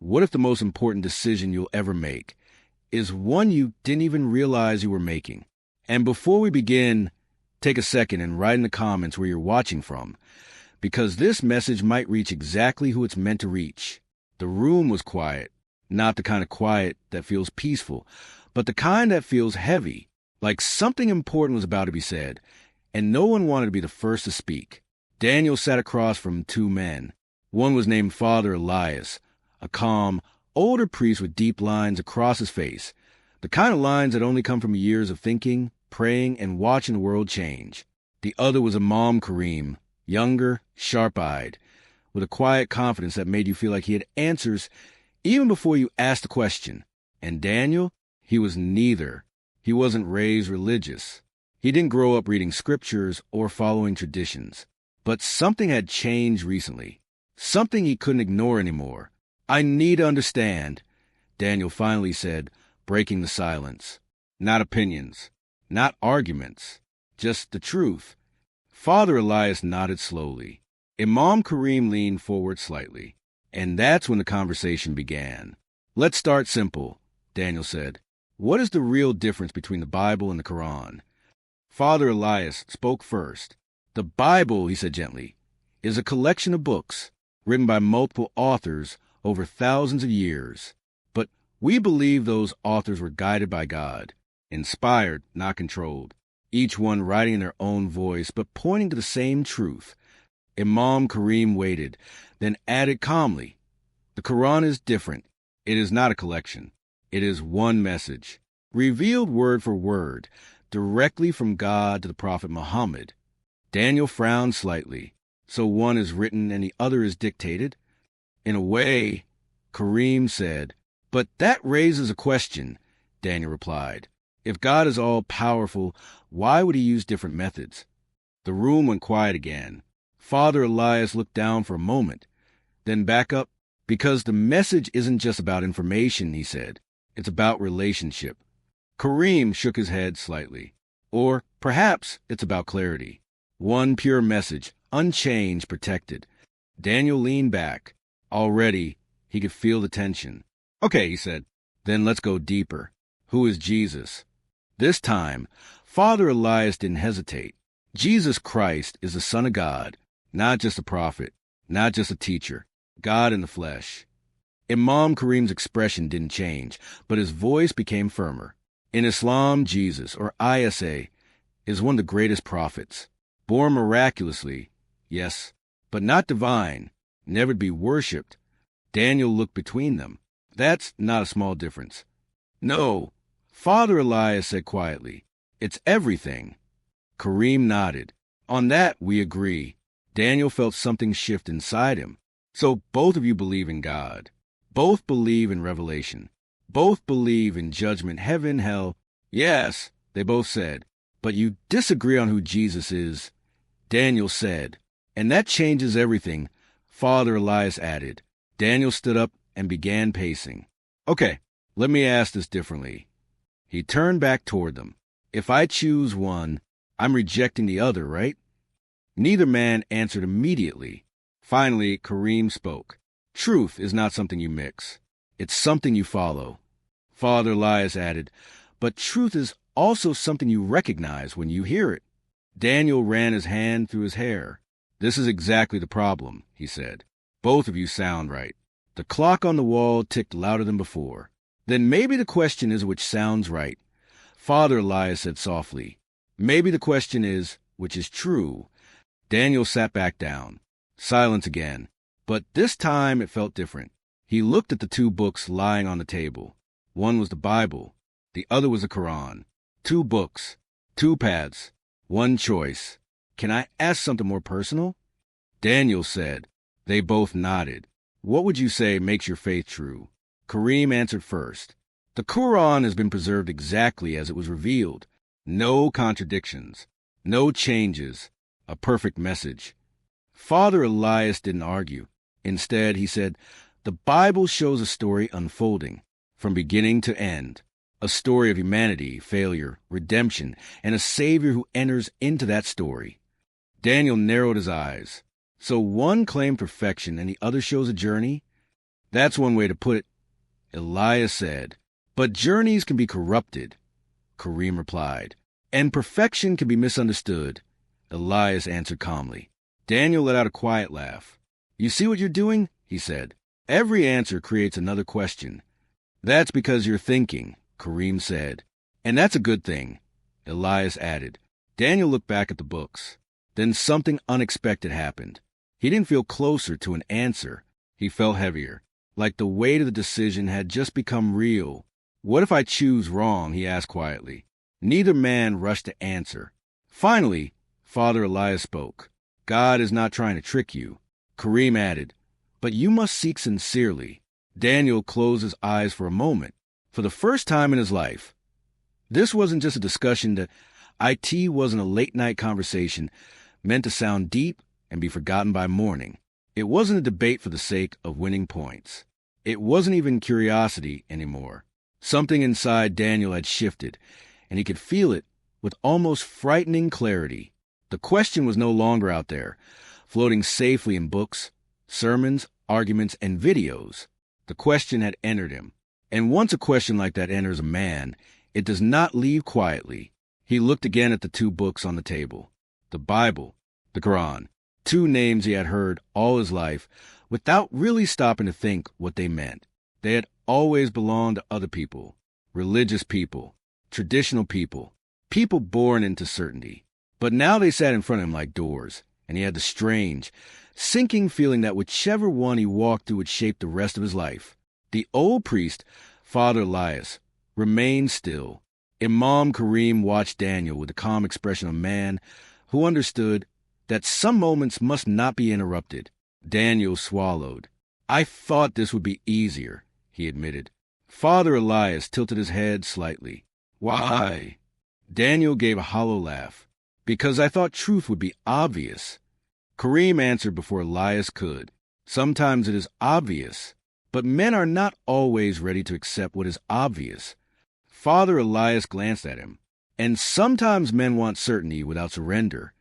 What if the most important decision you'll ever make is one you didn't even realize you were making? And before we begin, take a second and write in the comments where you're watching from, because this message might reach exactly who it's meant to reach. The room was quiet, not the kind of quiet that feels peaceful, but the kind that feels heavy, like something important was about to be said, and no one wanted to be the first to speak. Daniel sat across from two men. One was named Father Elias, a calm, older priest with deep lines across his face, the kind of lines that only come from years of thinking, praying, and watching the world change. The other was Imam Kareem, younger, sharp-eyed, with a quiet confidence that made you feel like he had answers even before you asked the question. And Daniel, he was neither. He wasn't raised religious. He didn't grow up reading scriptures or following traditions. But something had changed recently. Something he couldn't ignore anymore. "I need to understand," Daniel finally said, breaking the silence. "Not opinions, not arguments, just the truth." Father Elias nodded slowly. Imam Kareem leaned forward slightly. And that's when the conversation began. "Let's start simple," Daniel said. "What is the real difference between the Bible and the Quran?" Father Elias spoke first. "The Bible," he said gently, "is a collection of books written by multiple authors over thousands of years. But we believe those authors were guided by God, inspired, not controlled, each one writing in their own voice, but pointing to the same truth." Imam Kareem waited, then added calmly, "The Quran is different. It is not a collection. It is one message, revealed word for word, directly from God to the Prophet Muhammad." Daniel frowned slightly. "So one is written and the other is dictated?" "In a way," Kareem said. "But that raises a question," Daniel replied. "If God is all-powerful, why would he use different methods?" The room went quiet again. Father Elias looked down for a moment, then back up. "Because the message isn't just about information," he said. "It's about relationship." Kareem shook his head slightly. "Or perhaps it's about clarity. One pure message, unchanged, protected." Daniel leaned back. Already, he could feel the tension. "Okay," he said. "Then let's go deeper. Who is Jesus?" This time, Father Elias didn't hesitate. Jesus Christ is the Son of God, not just a prophet, not just a teacher, God in the flesh. Imam Kareem's expression didn't change, but his voice became firmer. In Islam, Jesus, or Isa, is one of the greatest prophets. Born miraculously, yes, but not divine, never to be worshipped. Daniel looked between them. "That's not a small difference." "No," Father Elias said quietly. "It's everything." Kareem nodded. "On that, we agree." Daniel felt something shift inside him. "So both of you believe in God. Both believe in revelation. Both believe in judgment, heaven, hell." "Yes," they both said. "But you disagree on who Jesus is," Daniel said. "And that changes everything," Father Elias added. Daniel stood up and began pacing. "Okay, let me ask this differently." He turned back toward them. "If I choose one, I'm rejecting the other, right?" Neither man answered immediately. Finally, Kareem spoke. "Truth is not something you mix. It's something you follow." Father Elias added, "But truth is also something you recognize when you hear it." Daniel ran his hand through his hair. "This is exactly the problem," he said. "Both of you sound right." The clock on the wall ticked louder than before. "Then maybe the question is which sounds right," Father Elias said softly. "Maybe the question is which is true." Daniel sat back down. Silence again. But this time it felt different. He looked at the two books lying on the table. One was the Bible. The other was the Quran. Two books. Two paths. One choice. "Can I ask something more personal?" Daniel said. They both nodded. "What would you say makes your faith true?" Kareem answered first. "The Quran has been preserved exactly as it was revealed. No contradictions. No changes. A perfect message." Father Elias didn't argue. Instead, he said, "The Bible shows a story unfolding, from beginning to end. A story of humanity, failure, redemption, and a Savior who enters into that story." Daniel narrowed his eyes. "So one claimed perfection and the other shows a journey?" That's one way to put it, Elias said. But journeys can be corrupted, Kareem replied. And perfection can be misunderstood, Elias answered calmly. Daniel let out a quiet laugh. You see what you're doing? He said. Every answer creates another question. That's because you're thinking, Kareem said. And that's a good thing, Elias added. Daniel looked back at the books. Then something unexpected happened. He didn't feel closer to an answer. He felt heavier, like the weight of the decision had just become real. What if I choose wrong? He asked quietly. Neither man rushed to answer. Finally, Father Elias spoke. God is not trying to trick you. Kareem added, but you must seek sincerely. Daniel closed his eyes for a moment. For the first time in his life, this wasn't just a discussion that IT wasn't a late-night conversation meant to sound deep and be forgotten by morning. It wasn't a debate for the sake of winning points. It wasn't even curiosity anymore. Something inside Daniel had shifted, and he could feel it with almost frightening clarity. The question was no longer out there, floating safely in books, sermons, arguments, and videos. The question had entered him. And once a question like that enters a man, it does not leave quietly. He looked again at the two books on the table. The Bible, the Quran, two names he had heard all his life without really stopping to think what they meant. They had always belonged to other people, religious people, traditional people, people born into certainty. But now they sat in front of him like doors, and he had the strange, sinking feeling that whichever one he walked through would shape the rest of his life. The old priest, Father Elias, remained still. Imam Kareem watched Daniel with the calm expression of a man who understood that some moments must not be interrupted. Daniel swallowed. I thought this would be easier, he admitted. Father Elias tilted his head slightly. Why? Daniel gave a hollow laugh. Because I thought truth would be obvious. Kareem answered before Elias could. Sometimes it is obvious, but men are not always ready to accept what is obvious. Father Elias glanced at him. And sometimes men want certainty without surrender.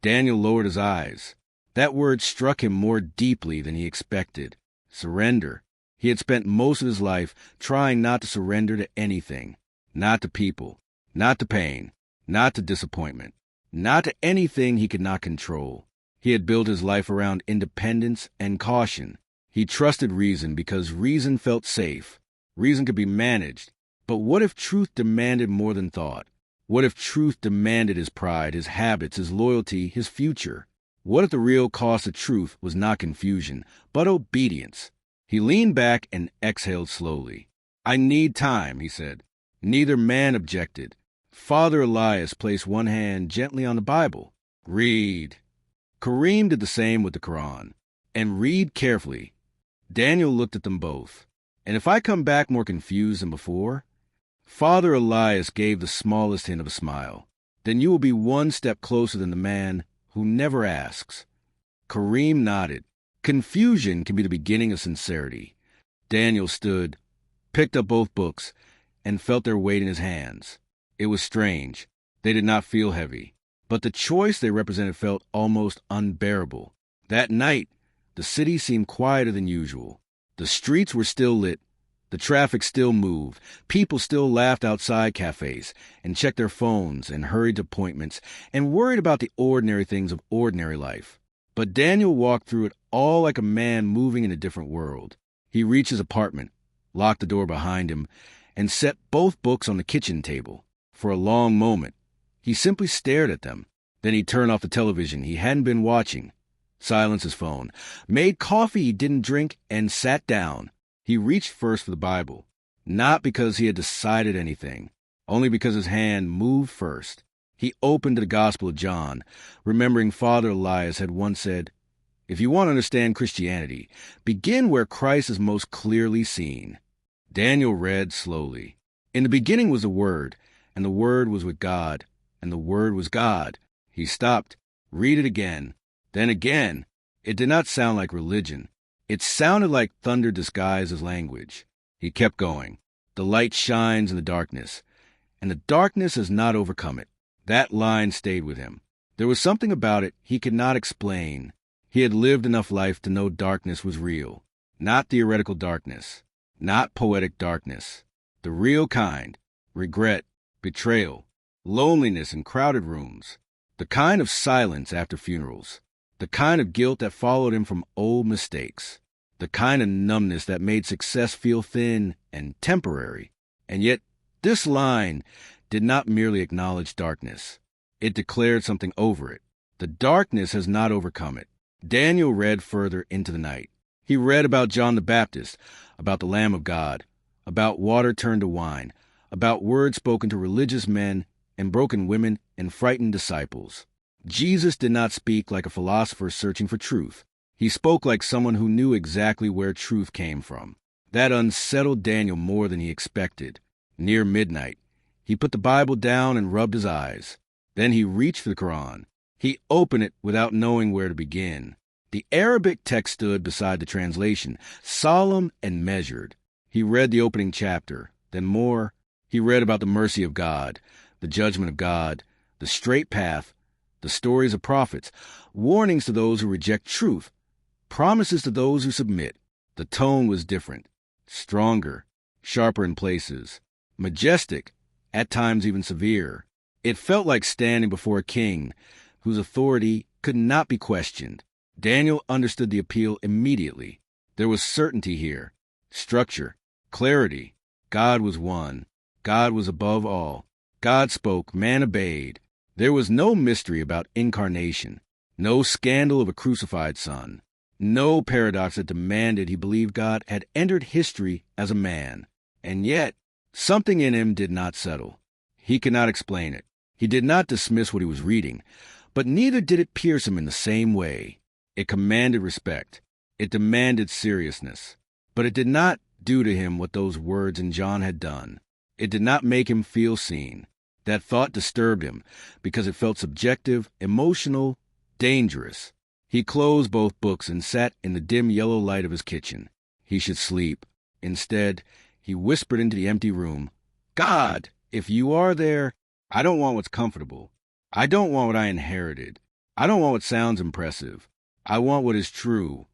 Daniel lowered his eyes. That word struck him more deeply than he expected. Surrender. He had spent most of his life trying not to surrender to anything. Not to people. Not to pain. Not to disappointment. Not to anything he could not control. He had built his life around independence and caution. He trusted reason because reason felt safe. Reason could be managed. But what if truth demanded more than thought? What if truth demanded his pride, his habits, his loyalty, his future? What if the real cost of truth was not confusion, but obedience? He leaned back and exhaled slowly. I need time, he said. Neither man objected. Father Elias placed one hand gently on the Bible. Read. Kareem did the same with the Quran. And read carefully. Daniel looked at them both. And if I come back more confused than before? Father Elias gave the smallest hint of a smile. Then you will be one step closer than the man who never asks. Kareem nodded. Confusion can be the beginning of sincerity. Daniel stood, picked up both books, and felt their weight in his hands. It was strange. They did not feel heavy. But the choice they represented felt almost unbearable. That night, the city seemed quieter than usual. The streets were still lit. The traffic still moved. People still laughed outside cafes and checked their phones and hurried to appointments and worried about the ordinary things of ordinary life. But Daniel walked through it all like a man moving in a different world. He reached his apartment, locked the door behind him, and set both books on the kitchen table. For a long moment, he simply stared at them. Then he turned off the television he hadn't been watching, silenced his phone, made coffee he didn't drink, and sat down. He reached first for the Bible, not because he had decided anything, only because his hand moved first. He opened to the Gospel of John, remembering Father Elias had once said, if you want to understand Christianity, begin where Christ is most clearly seen. Daniel read slowly. In the beginning was the Word, and the Word was with God, and the Word was God. He stopped. Read it again. Then again. It did not sound like religion. It sounded like thunder disguised as language. He kept going. The light shines in the darkness, and the darkness has not overcome it. That line stayed with him. There was something about it he could not explain. He had lived enough life to know darkness was real. Not theoretical darkness. Not poetic darkness. The real kind. Regret, betrayal, loneliness in crowded rooms. The kind of silence after funerals. The kind of guilt that followed him from old mistakes. The kind of numbness that made success feel thin and temporary. And yet, this line did not merely acknowledge darkness. It declared something over it. The darkness has not overcome it. Daniel read further into the night. He read about John the Baptist, about the Lamb of God, about water turned to wine, about words spoken to religious men and broken women and frightened disciples. Jesus did not speak like a philosopher searching for truth. He spoke like someone who knew exactly where truth came from. That unsettled Daniel more than he expected. Near midnight, he put the Bible down and rubbed his eyes. Then he reached for the Quran. He opened it without knowing where to begin. The Arabic text stood beside the translation, solemn and measured. He read the opening chapter, then more. He read about the mercy of God, the judgment of God, the straight path, the stories of prophets, warnings to those who reject truth, promises to those who submit. The tone was different, stronger, sharper in places, majestic, at times even severe. It felt like standing before a king whose authority could not be questioned. Daniel understood the appeal immediately. There was certainty here, structure, clarity. God was one. God was above all. God spoke, man obeyed. There was no mystery about incarnation, no scandal of a crucified son, no paradox that demanded he believed God had entered history as a man. And yet, something in him did not settle. He could not explain it. He did not dismiss what he was reading, but neither did it pierce him in the same way. It commanded respect. It demanded seriousness. But it did not do to him what those words in John had done. It did not make him feel seen. That thought disturbed him because it felt subjective, emotional, dangerous. He closed both books and sat in the dim yellow light of his kitchen. He should sleep. Instead, he whispered into the empty room, God, if you are there, I don't want what's comfortable. I don't want what I inherited. I don't want what sounds impressive. I want what is true.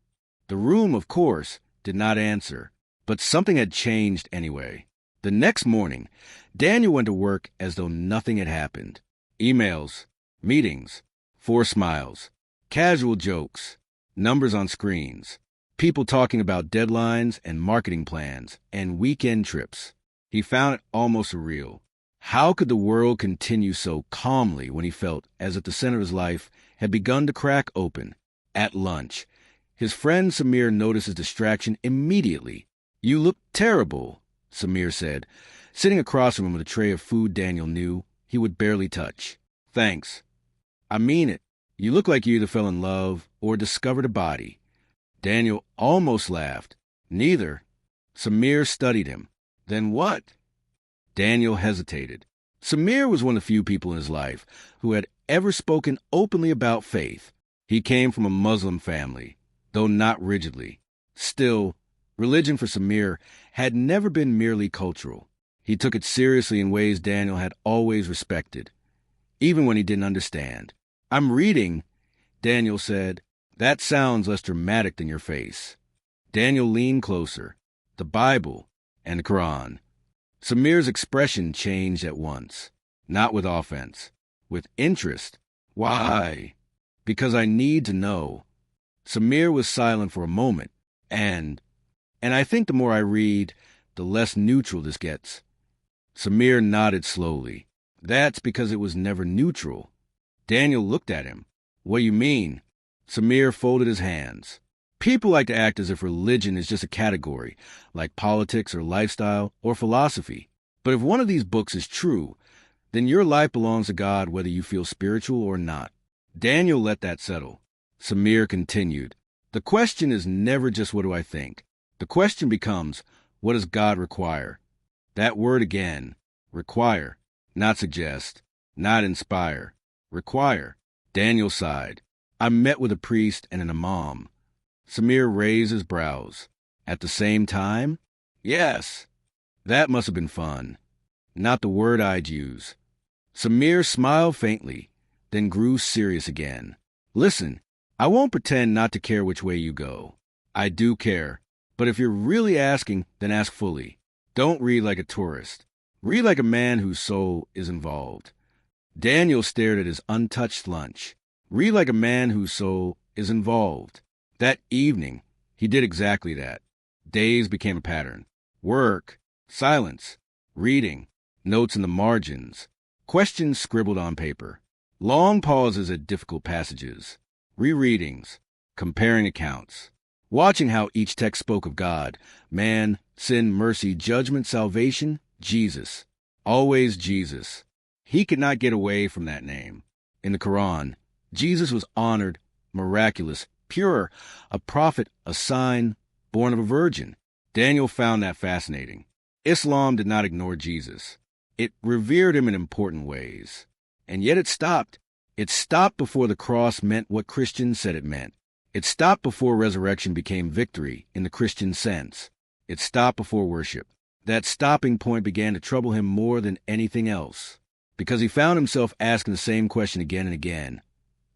The room, of course, did not answer, but something had changed anyway. The next morning, Daniel went to work as though nothing had happened. Emails, meetings, forced smiles, casual jokes, numbers on screens, people talking about deadlines and marketing plans and weekend trips. He found it almost surreal. How could the world continue so calmly when he felt as if the center of his life had begun to crack open? At lunch, his friend Samir noticed his distraction immediately. You look terrible, Samir said, sitting across from him with a tray of food Daniel knew he would barely touch. Thanks. I mean it. You look like you either fell in love or discovered a body. Daniel almost laughed. Neither. Samir studied him. Then what? Daniel hesitated. Samir was one of the few people in his life who had ever spoken openly about faith. He came from a Muslim family, though not rigidly. Still, religion for Samir had never been merely cultural. He took it seriously in ways Daniel had always respected, even when he didn't understand. I'm reading, Daniel said. That sounds less dramatic than your face. Daniel leaned closer. The Bible and the Quran. Samir's expression changed at once, not with offense, with interest. Why? Because I need to know. Samir was silent for a moment, and I think the more I read, the less neutral this gets. Samir nodded slowly. That's because it was never neutral. Daniel looked at him. What do you mean? Samir folded his hands. People like to act as if religion is just a category, like politics or lifestyle or philosophy. But if one of these books is true, then your life belongs to God whether you feel spiritual or not. Daniel let that settle. Samir continued. The question is never just what do I think. The question becomes, what does God require? That word again. Require. Not suggest. Not inspire. Require. Daniel sighed. I met with a priest and an imam. Samir raised his brows. At the same time? Yes. That must have been fun. Not the word I'd use. Samir smiled faintly, then grew serious again. Listen, I won't pretend not to care which way you go. I do care. But if you're really asking, then ask fully. Don't read like a tourist. Read like a man whose soul is involved. Daniel stared at his untouched lunch. Read like a man whose soul is involved. That evening, he did exactly that. Days became a pattern. Work, silence, reading, notes in the margins, questions scribbled on paper, long pauses at difficult passages, rereadings, comparing accounts, watching how each text spoke of God, man, sin, mercy, judgment, salvation, Jesus. Always Jesus. He could not get away from that name. In the Quran, Jesus was honored, miraculous, pure, a prophet, a sign, born of a virgin. Daniel found that fascinating. Islam did not ignore Jesus. It revered him in important ways. And yet it stopped. It stopped before the cross meant what Christians said it meant. It stopped before resurrection became victory in the Christian sense. It stopped before worship. That stopping point began to trouble him more than anything else, because he found himself asking the same question again and again.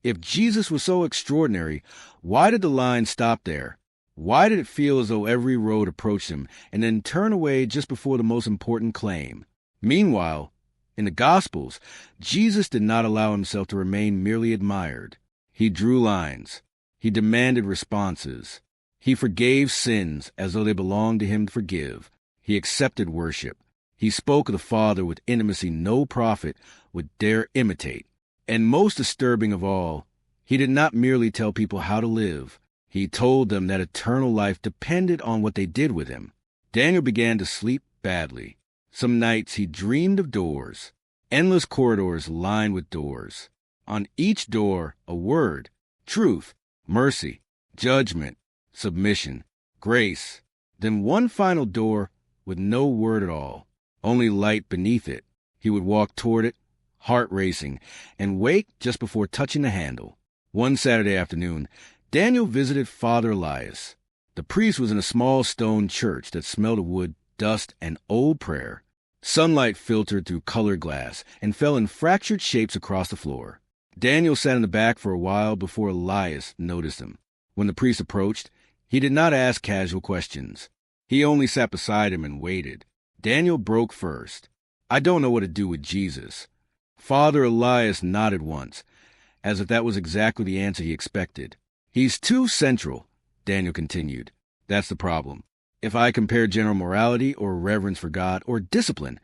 If Jesus was so extraordinary, why did the line stop there? Why did it feel as though every road approached him and then turn away just before the most important claim? Meanwhile, in the Gospels, Jesus did not allow himself to remain merely admired. He drew lines. He demanded responses. He forgave sins as though they belonged to him to forgive. He accepted worship. He spoke of the Father with intimacy no prophet would dare imitate. And most disturbing of all, he did not merely tell people how to live. He told them that eternal life depended on what they did with him. Daniel began to sleep badly. Some nights he dreamed of doors, endless corridors lined with doors. On each door, a word: truth, mercy, judgment, submission, grace. Then one final door with no word at all, only light beneath it. He would walk toward it, heart racing, and wake just before touching the handle. One Saturday afternoon, Daniel visited Father Elias. The priest was in a small stone church that smelled of wood, dust, and old prayer. Sunlight filtered through colored glass and fell in fractured shapes across the floor. Daniel sat in the back for a while before Elias noticed him. When the priest approached, he did not ask casual questions. He only sat beside him and waited. Daniel broke first. "I don't know what to do with Jesus." Father Elias nodded once, as if that was exactly the answer he expected. "He's too central," Daniel continued. "That's the problem. If I compare general morality or reverence for God or discipline,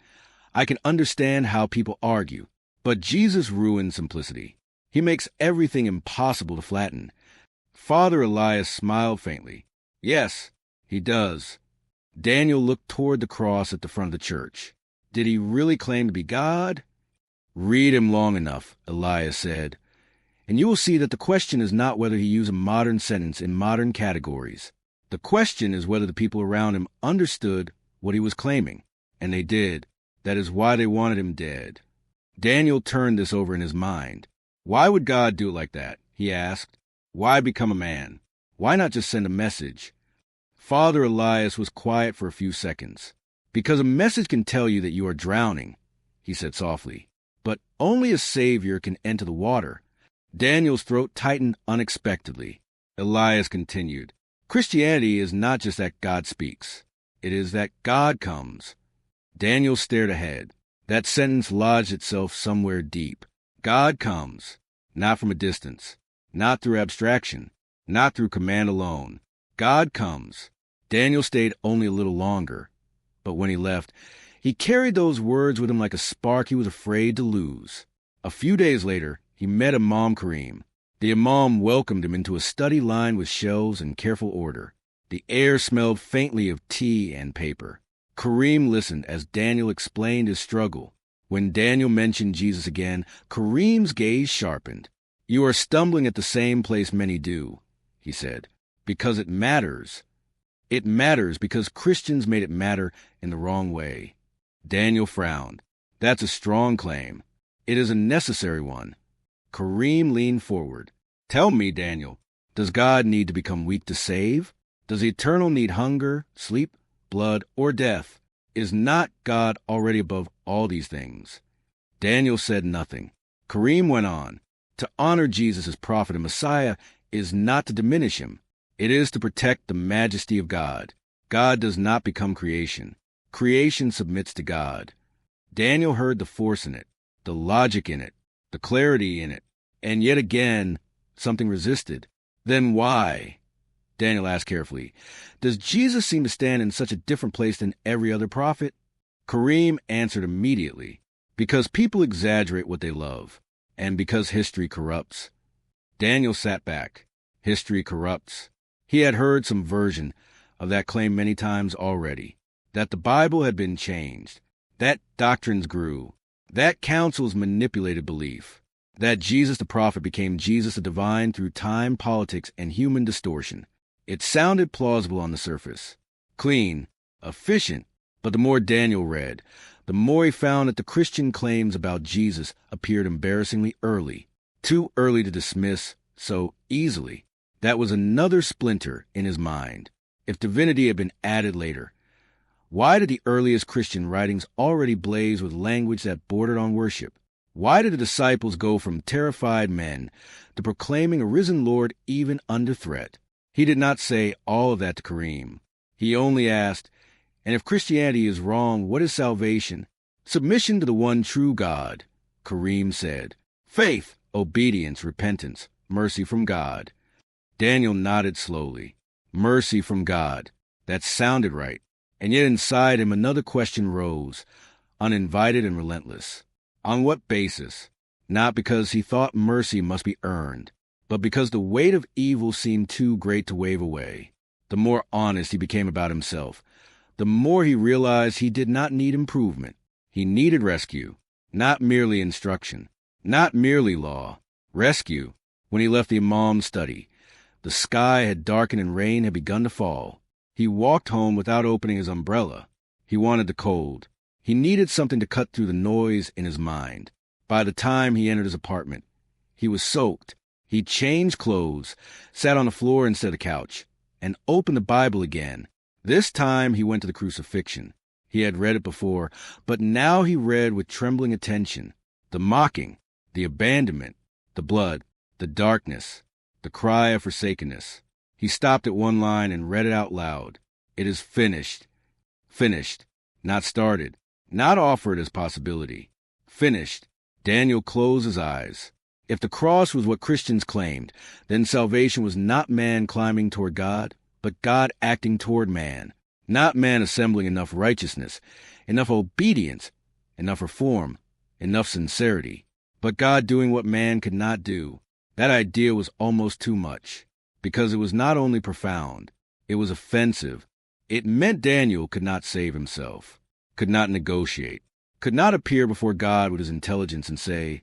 I can understand how people argue. But Jesus ruins simplicity. He makes everything impossible to flatten." Father Elias smiled faintly. "Yes, he does." Daniel looked toward the cross at the front of the church. Did he really claim to be God? "Read him long enough," Elias said, "and you will see that the question is not whether he used a modern sentence in modern categories. The question is whether the people around him understood what he was claiming. And they did. That is why they wanted him dead." Daniel turned this over in his mind. Why would God do it like that? He asked. Why become a man? Why not just send a message? Father Elias was quiet for a few seconds. "Because a message can tell you that you are drowning," he said softly. "But only a savior can enter the water." Daniel's throat tightened unexpectedly. Elias continued. "Christianity is not just that God speaks. It is that God comes." Daniel stared ahead. That sentence lodged itself somewhere deep. God comes, not from a distance, not through abstraction, not through command alone. God comes. Daniel stayed only a little longer, but when he left, he carried those words with him like a spark he was afraid to lose. A few days later, he met Imam Karim. The Imam welcomed him into a study lined with shelves in careful order. The air smelled faintly of tea and paper. Karim listened as Daniel explained his struggle. When Daniel mentioned Jesus again, Karim's gaze sharpened. "You are stumbling at the same place many do," he said, "because it matters. It matters because Christians made it matter in the wrong way." Daniel frowned. "That's a strong claim. It is a necessary one." Karim leaned forward. "Tell me, Daniel, does God need to become weak to save? Does the eternal need hunger, sleep, blood, or death? Is not God already above all these things?" Daniel said nothing. Karim went on. "To honor Jesus as prophet and Messiah is not to diminish him. It is to protect the majesty of God. God does not become creation. Creation submits to God. Daniel heard the force in it, the logic in it, the clarity in it, and yet again, something resisted. Then why? Daniel asked carefully, does Jesus seem to stand in such a different place than every other prophet? Kareem answered immediately, because people exaggerate what they love, and because history corrupts. Daniel sat back. History corrupts. He had heard some version of that claim many times already, that the Bible had been changed, that doctrines grew, that councils manipulated belief, that Jesus the prophet became Jesus the divine through time, politics, and human distortion. It sounded plausible on the surface, clean, efficient, but the more Daniel read, the more he found that the Christian claims about Jesus appeared embarrassingly early, too early to dismiss so easily. That was another splinter in his mind. If divinity had been added later, why did the earliest Christian writings already blaze with language that bordered on worship? Why did the disciples go from terrified men to proclaiming a risen Lord even under threat? He did not say all of that to Kareem. He only asked, and if Christianity is wrong, what is salvation? Submission to the one true God. Kareem said, faith, obedience, repentance, mercy from God. Daniel nodded slowly. Mercy from God. That sounded right. And yet inside him another question rose, uninvited and relentless. On what basis? Not because he thought mercy must be earned, but because the weight of evil seemed too great to wave away. The more honest he became about himself, the more he realized he did not need improvement. He needed rescue, not merely instruction, not merely law. Rescue. When he left the imam's study, the sky had darkened and rain had begun to fall. He walked home without opening his umbrella. He wanted the cold. He needed something to cut through the noise in his mind. By the time he entered his apartment, he was soaked. He changed clothes, sat on the floor instead of the couch, and opened the Bible again. This time he went to the crucifixion. He had read it before, but now he read with trembling attention. The mocking, the abandonment, the blood, the darkness, the cry of forsakenness. He stopped at one line and read it out loud. It is finished. Finished. Not started. Not offered as possibility. Finished. Daniel closed his eyes. If the cross was what Christians claimed, then salvation was not man climbing toward God, but God acting toward man. Not man assembling enough righteousness, enough obedience, enough reform, enough sincerity, but God doing what man could not do. That idea was almost too much, because it was not only profound, it was offensive. It meant Daniel could not save himself, could not negotiate, could not appear before God with his intelligence and say,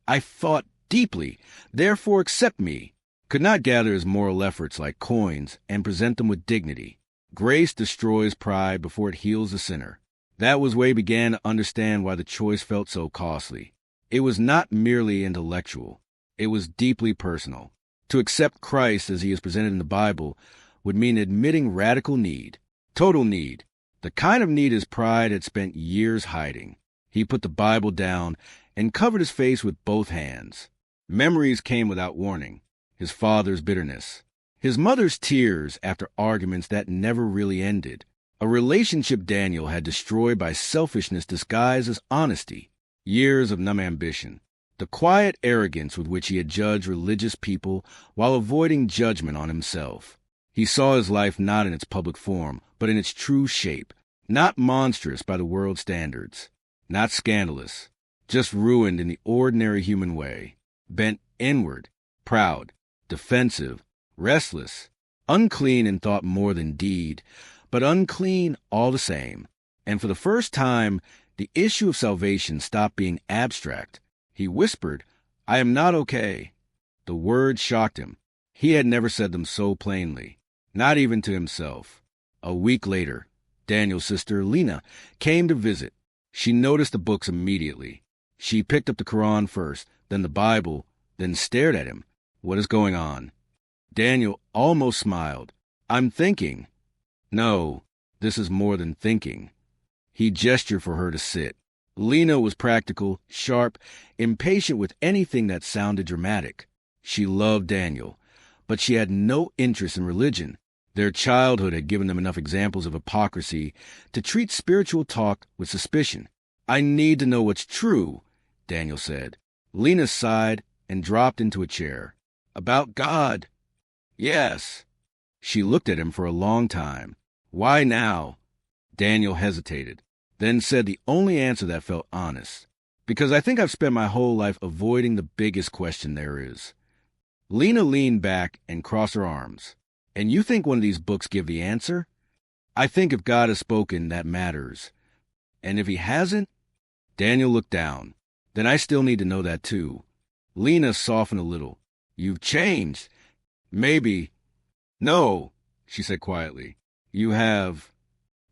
I thought deeply, therefore accept me, could not gather his moral efforts like coins and present them with dignity. Grace destroys pride before it heals the sinner. That was where he began to understand why the choice felt so costly. It was not merely intellectual. It was deeply personal. To accept Christ as he is presented in the Bible would mean admitting radical need, total need, the kind of need his pride had spent years hiding. He put the Bible down and covered his face with both hands. Memories came without warning. His father's bitterness, his mother's tears after arguments that never really ended, a relationship Daniel had destroyed by selfishness disguised as honesty, years of numb ambition, the quiet arrogance with which he had judged religious people while avoiding judgment on himself. He saw his life not in its public form, but in its true shape, not monstrous by the world's standards, not scandalous, just ruined in the ordinary human way, bent inward, proud, defensive, restless, unclean in thought more than deed, but unclean all the same. And for the first time, the issue of salvation stopped being abstract. He whispered, I am not okay. The words shocked him. He had never said them so plainly, not even to himself. A week later, Daniel's sister, Lena, came to visit. She noticed the books immediately. She picked up the Quran first, then the Bible, then stared at him. What is going on? Daniel almost smiled. I'm thinking. No, this is more than thinking. He gestured for her to sit. Lena was practical, sharp, impatient with anything that sounded dramatic. She loved Daniel, but she had no interest in religion. Their childhood had given them enough examples of hypocrisy to treat spiritual talk with suspicion. "I need to know what's true," Daniel said. Lena sighed and dropped into a chair. "About God?" "Yes." She looked at him for a long time. "Why now?" Daniel hesitated, then said the only answer that felt honest. "Because I think I've spent my whole life avoiding the biggest question there is." Lena leaned back and crossed her arms. "And you think one of these books give the answer?" "I think if God has spoken, that matters." "And if he hasn't?" Daniel looked down. "Then I still need to know that too." Lena softened a little. "You've changed." "Maybe." "No," she said quietly. "You have."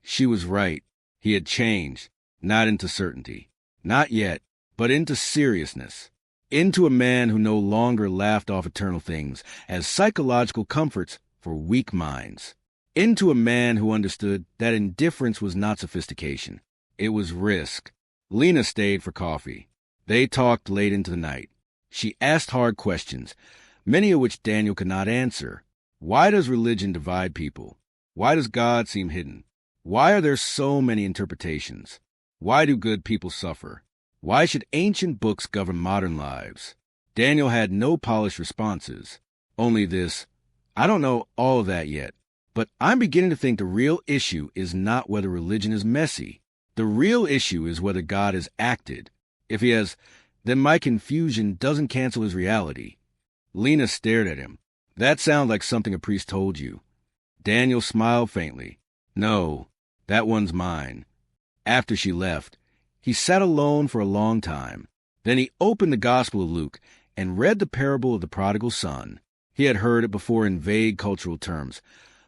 She was right. He had changed, not into certainty. Not yet, but into seriousness. Into a man who no longer laughed off eternal things as psychological comforts for weak minds. Into a man who understood that indifference was not sophistication. It was risk. Lena stayed for coffee. They talked late into the night. She asked hard questions, many of which Daniel could not answer. Why does religion divide people? Why does God seem hidden? Why are there so many interpretations? Why do good people suffer? Why should ancient books govern modern lives? Daniel had no polished responses. Only this: "I don't know all of that yet, but I'm beginning to think the real issue is not whether religion is messy. The real issue is whether God has acted. If he has, then my confusion doesn't cancel his reality." Lena stared at him. "That sounds like something a priest told you." Daniel smiled faintly. "No, that one's mine." After she left, he sat alone for a long time. Then he opened the Gospel of Luke and read the parable of the prodigal son. He had heard it before in vague cultural terms,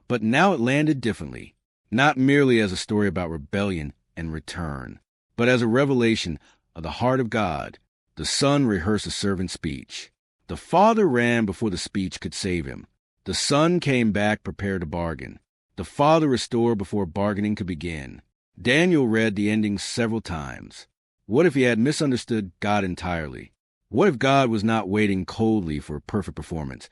but now it landed differently, not merely as a story about rebellion and return, but as a revelation of the heart of God. The son rehearsed a servant's speech. The father ran before the speech could save him. The son came back prepared to bargain. The father restored before bargaining could begin. Daniel read the ending several times. What if he had misunderstood God entirely? What if God was not waiting coldly for a perfect performance,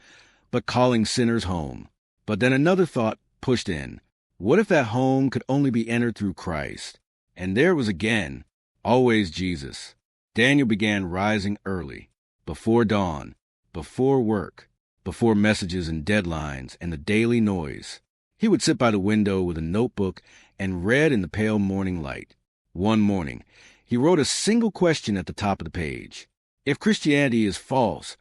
but calling sinners home? But then another thought pushed in. What if that home could only be entered through Christ? And there it was again, always Jesus. Daniel began rising early, before dawn, before work, before messages and deadlines and the daily noise. He would sit by the window with a notebook and read in the pale morning light. One morning, he wrote a single question at the top of the page. If Christianity is false,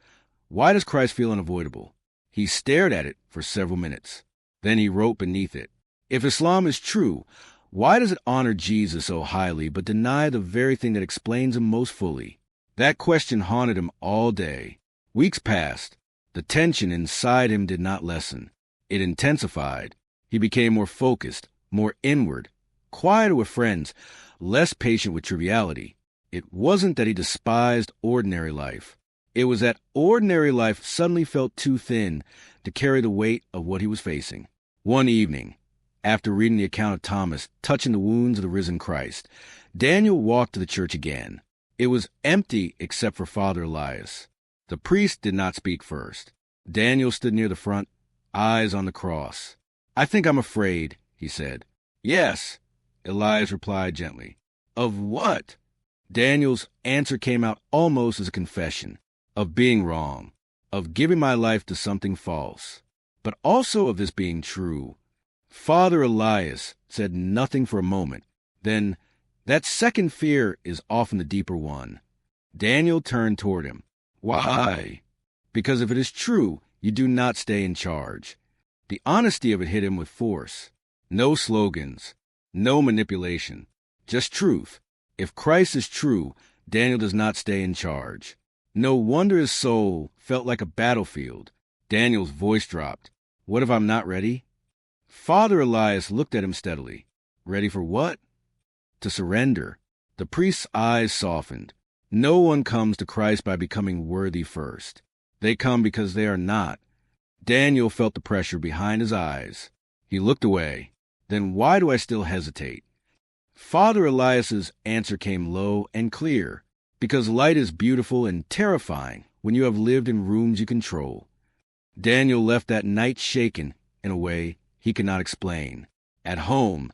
why does Christ feel unavoidable? He stared at it for several minutes. Then he wrote beneath it, if Islam is true, why does it honor Jesus so highly but deny the very thing that explains him most fully? That question haunted him all day. Weeks passed. The tension inside him did not lessen. It intensified. He became more focused, more inward, quieter with friends, less patient with triviality. It wasn't that he despised ordinary life. It was that ordinary life suddenly felt too thin to carry the weight of what he was facing. One evening, after reading the account of Thomas touching the wounds of the risen Christ, Daniel walked to the church again. It was empty except for Father Elias. The priest did not speak first. Daniel stood near the front, eyes on the cross. "I think I'm afraid," he said. "Yes," Elias replied gently. "Of what?" Daniel's answer came out almost as a confession. Of being wrong. Of giving my life to something false. But also of this being true. Father Elias said nothing for a moment. Then, that second fear is often the deeper one. Daniel turned toward him. "Why?" "Because if it is true, you do not stay in charge." The honesty of it hit him with force. No slogans, no manipulation, just truth. If Christ is true, Daniel does not stay in charge. No wonder his soul felt like a battlefield. Daniel's voice dropped. "What if I'm not ready?" Father Elias looked at him steadily. "Ready for what?" "To surrender." The priest's eyes softened. No one comes to Christ by becoming worthy first. They come because they are not. Daniel felt the pressure behind his eyes. He looked away. "Then why do I still hesitate?" Father Elias's answer came low and clear. "Because light is beautiful and terrifying when you have lived in rooms you control." Daniel left that night shaken, in a way, he could not explain. At home,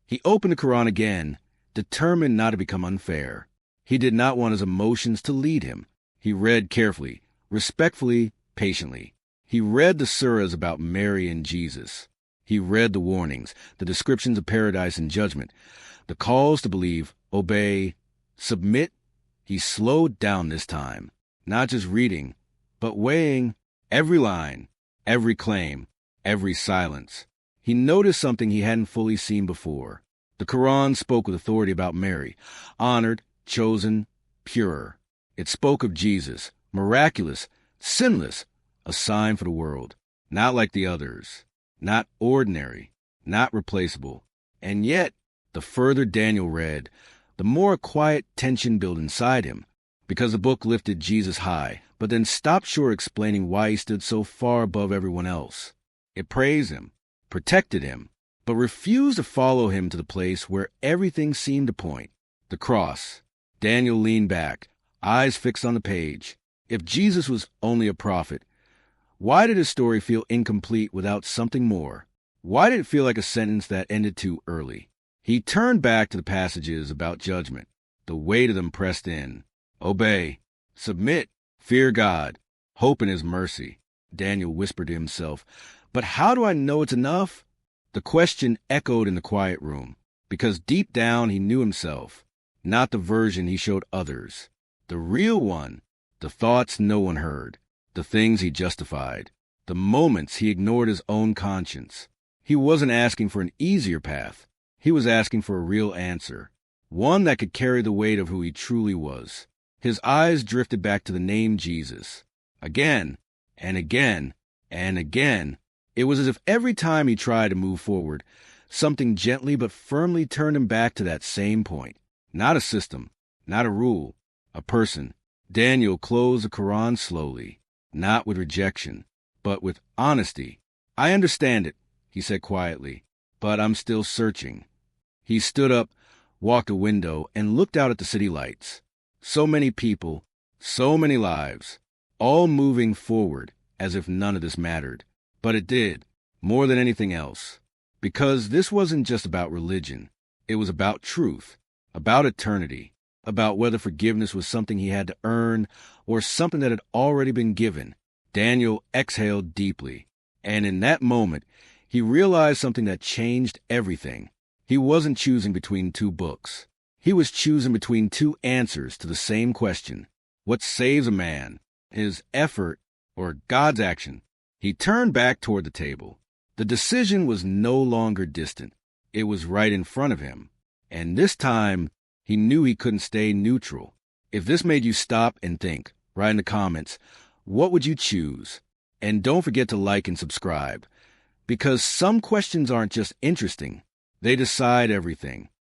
he opened the Quran again, determined not to become unfair. He did not want his emotions to lead him. He read carefully, respectfully, patiently. He read the surahs about Mary and Jesus. He read the warnings, the descriptions of paradise and judgment, the calls to believe, obey, submit. He slowed down this time, not just reading, but weighing every line, every claim, every silence. He noticed something he hadn't fully seen before. The Quran spoke with authority about Mary, honored, chosen, pure. It spoke of Jesus, miraculous, sinless, a sign for the world, not like the others, not ordinary, not replaceable. And yet, the further Daniel read, the more a quiet tension built inside him, because the book lifted Jesus high, but then stopped short explaining why he stood so far above everyone else. It praised him, protected him, but refused to follow him to the place where everything seemed to point, the cross. Daniel leaned back, eyes fixed on the page. If Jesus was only a prophet, why did his story feel incomplete without something more? Why did it feel like a sentence that ended too early? He turned back to the passages about judgment. The weight of them pressed in. Obey, submit, fear God, hope in his mercy. Daniel whispered to himself, but how do I know it's enough? The question echoed in the quiet room, because deep down he knew himself, not the version he showed others. The real one, the thoughts no one heard, the things he justified, the moments he ignored his own conscience. He wasn't asking for an easier path. He was asking for a real answer, one that could carry the weight of who he truly was. His eyes drifted back to the name Jesus. Again, and again, and again. It was as if every time he tried to move forward, something gently but firmly turned him back to that same point. Not a system, not a rule, a person. Daniel closed the Quran slowly, not with rejection, but with honesty. I understand it, he said quietly, but I'm still searching. He stood up, walked a window, and looked out at the city lights. So many people, so many lives, all moving forward as if none of this mattered. But it did, more than anything else. Because this wasn't just about religion. It was about truth, about eternity, about whether forgiveness was something he had to earn or something that had already been given. Daniel exhaled deeply, and in that moment, he realized something that changed everything. He wasn't choosing between two books. He was choosing between two answers to the same question. What saves a man? His effort or God's action? He turned back toward the table. The decision was no longer distant. It was right in front of him. And this time, he knew he couldn't stay neutral. If this made you stop and think, write in the comments, what would you choose? And don't forget to like and subscribe, because some questions aren't just interesting. They decide everything.